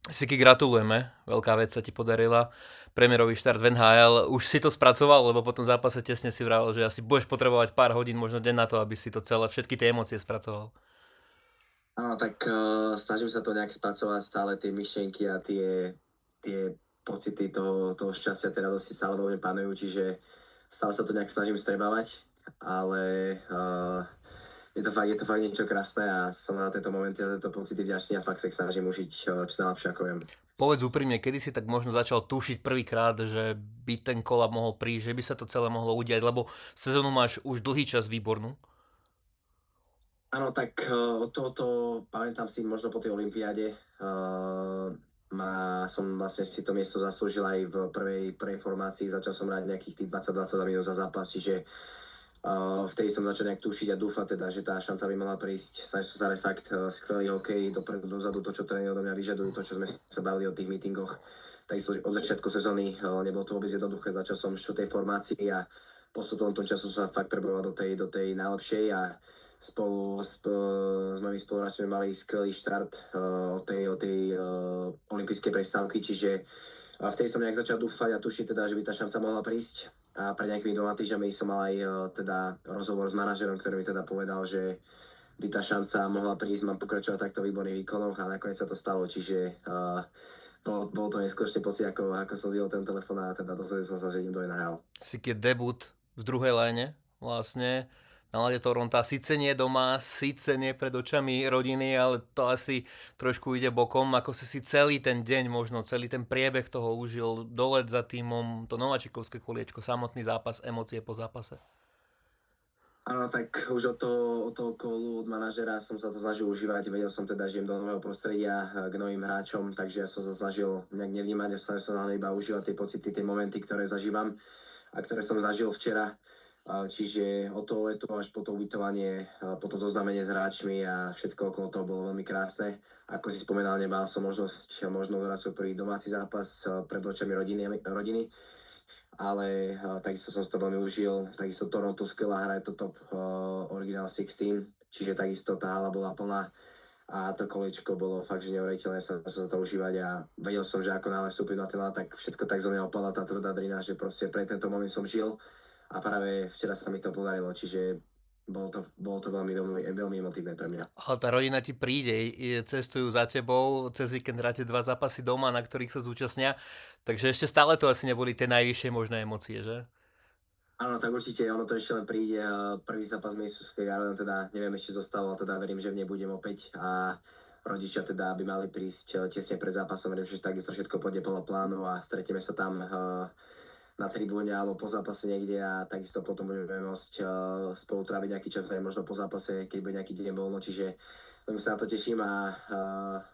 Siky, gratulujeme, veľká vec sa ti podarila. Premiérový štart v NHL. Už si to spracoval, lebo po tom zápase tesne si vravel, že asi budeš potrebovať pár hodín, možno deň na to, aby si to celé, všetky tie emócie spracoval. Áno, tak snažím sa to nejak spracovať stále tie myšlienky a tie pocity toho šťastia, tej radosti stále vo mne panujú, čiže stále sa to nejak snažím strebávať, ale je to fakt niečo krásne a som na tento momenty a tento pocity vďačný a fakt sa ich snažím užiť čo najlepšie ako viem. Povedz úprimne, kedy si tak možno začal tušiť prvýkrát, že by ten kolab mohol prísť, že by sa to celé mohlo udiať, lebo sezónu máš už dlhý čas výbornú. Áno, tak od tohoto pamätám si možno po tej olympiáde. Som vlastne si to miesto zaslúžil aj v prvej formácii. Začal som hrať nejakých tých 20-22 minút za zápas, čiže vtedy som začal nejak tušiť a dúfať teda, že tá šanca by mohla prísť. Snažil som sa hrať fakt skvelý hokej, dopredu, dozadu, to, čo tréneri odo mňa vyžadujú, to, čo sme sa bavili o tých meetingoch. Takisto od začiatku sezóny nebolo to vôbec jednoduché, začal som v 4. formácii a postupom tom času sa fakt preboval do tej najlepšej a s mojimi spoluhráčmi mali skvelý štart od tej olympijskej prestávky, čiže vtedy som nejak začal dúfať a tušiť teda, že by tá šanca mohla prísť. A pred nejakými 2 týždňami som mal aj teda rozhovor s manažerom, ktorý mi teda povedal, že by tá šanca mohla prísť, mám pokračovať takto výborných výkonoch a nakoniec sa to stalo, čiže bol to neskutočný pocit, ako som zdvihol ten telefón a teda dozvedel som sa, že idem do NHL. Siky debut v druhej léne vlastne na lade Toronta. Sice nie doma, sice nie pred očami rodiny, ale to asi trošku ide bokom. Ako si celý ten deň, možno celý ten priebeh toho užil, dolet za týmom, to nováčikovské koliečko, samotný zápas, emócie po zápase. Áno, tak už od toho kolu od manažera som sa to snažil užívať. Vedel som teda, že idem do nového prostredia k novým hráčom, takže ja som sa snažil nejak nevnímať a snažil som hlavne iba užívať tie pocity, tie momenty, ktoré zažívam a ktoré som zažil včera. Čiže od toho letu až po to ubytovanie, po to zoznámenie s hráčmi a všetko okolo toho bolo veľmi krásne. Ako si spomenal, nemal som možno dohrať svoj prvý domáci zápas pred očami rodiny, ale takisto som si to veľmi užil. Takisto Toronto skvelá hra, je to top Original 16, čiže takisto tá hala bola plná a to kolečko bolo fakt, že neuveriteľné sa to užívať a vedel som, že ako náhle vstúpim na ten ľad, tak všetko tak zo mňa opadla tá tvrdá drina, že proste pre tento moment som žil a práve včera sa mi to podarilo, čiže bolo to veľmi, veľmi, veľmi emotívne pre mňa. Ale tá rodina ti príde, cestujú za tebou, cez víkend hráte 2 zápasy doma, na ktorých sa zúčastnia, takže ešte stále to asi neboli tie najvyššie možné emócie, že? Áno, tak určite, ono to ešte len príde. Prvý zápas Mejstrovskej Arena, teda neviem, ešte zostalo, ale teda verím, že v nej budem opäť a rodičia teda by mali prísť tesne pred zápasom. Verím, že takisto všetko pôjde podľa plánu a stretneme sa tam na tribúne alebo po zápase niekde a takisto potom budeme môcť spolu tráviť nejaký čas aj možno po zápase, keď bude nejaký deň voľno, čiže veľmi sa na to teším a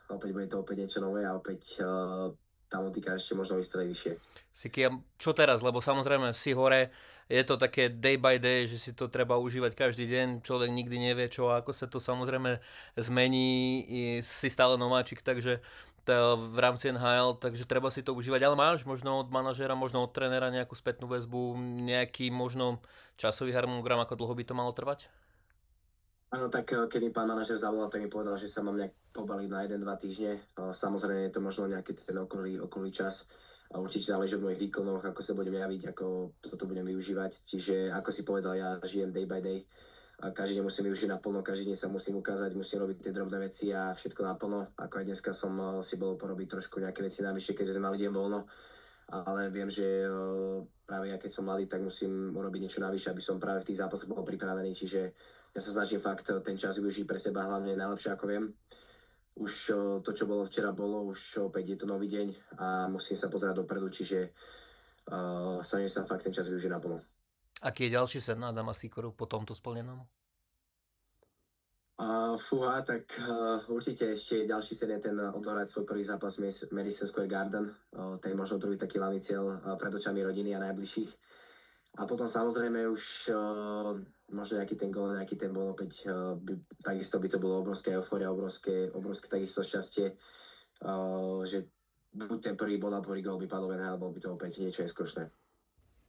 opäť bude to opäť niečo nové a opäť tá motika ešte možno vystrelí vyššie. Siky, a čo teraz? Lebo samozrejme si hore, je to také day by day, že si to treba užívať každý deň, človek nikdy nevie čo, ako sa to samozrejme zmení, si stále nováčik, takže v rámci NHL, takže treba si to užívať, ale máš možno od manažera, možno od trénera nejakú spätnú väzbu, nejaký možno časový harmonogram, ako dlho by to malo trvať? Áno, tak keď mi pán manažer zavolal, tak mi povedal, že sa mám nejak pobaliť na 1-2 týždne. Samozrejme je to možno nejaký ten okolý čas. A určite záleží od mojich výkonoch, ako sa budem javiť, ako toto budem využívať. Čiže ako si povedal, ja žijem day by day. A každý deň musím využiť naplno, každý deň sa musím ukázať, musím robiť tie drobné veci a všetko naplno. Ako aj dneska som si bol porobiť trošku nejaké veci navyše, keďže sme mali deň voľno. Ale viem, že práve ja keď som mladý, tak musím urobiť niečo navyše, aby som práve v tých zápasoch bol pripravený. Čiže ja sa snažím fakt ten čas využiť pre seba hlavne najlepšie ako viem. Už to, čo bolo včera, bolo, už opäť je to nový deň a musím sa pozerať dopredu, čiže snažím sa fakt ten čas využiť naplno. Aký je ďalší sen na Adama Sikoru po tomto splnenom? Fúha, tak určite ešte ďalší sen je ten odohrať svoj prvý zápas v Madison Square Garden. To je možno druhý taký hlavný cieľ pred očami rodiny a najbližších. A potom samozrejme už možno nejaký ten gól, nejaký ten bol opäť, takisto by to bolo obrovské eufória, obrovské takisto šťastie, že buď ten prvý bod alebo prvý gól by padol v NHL, bol by to opäť niečo neskúšne.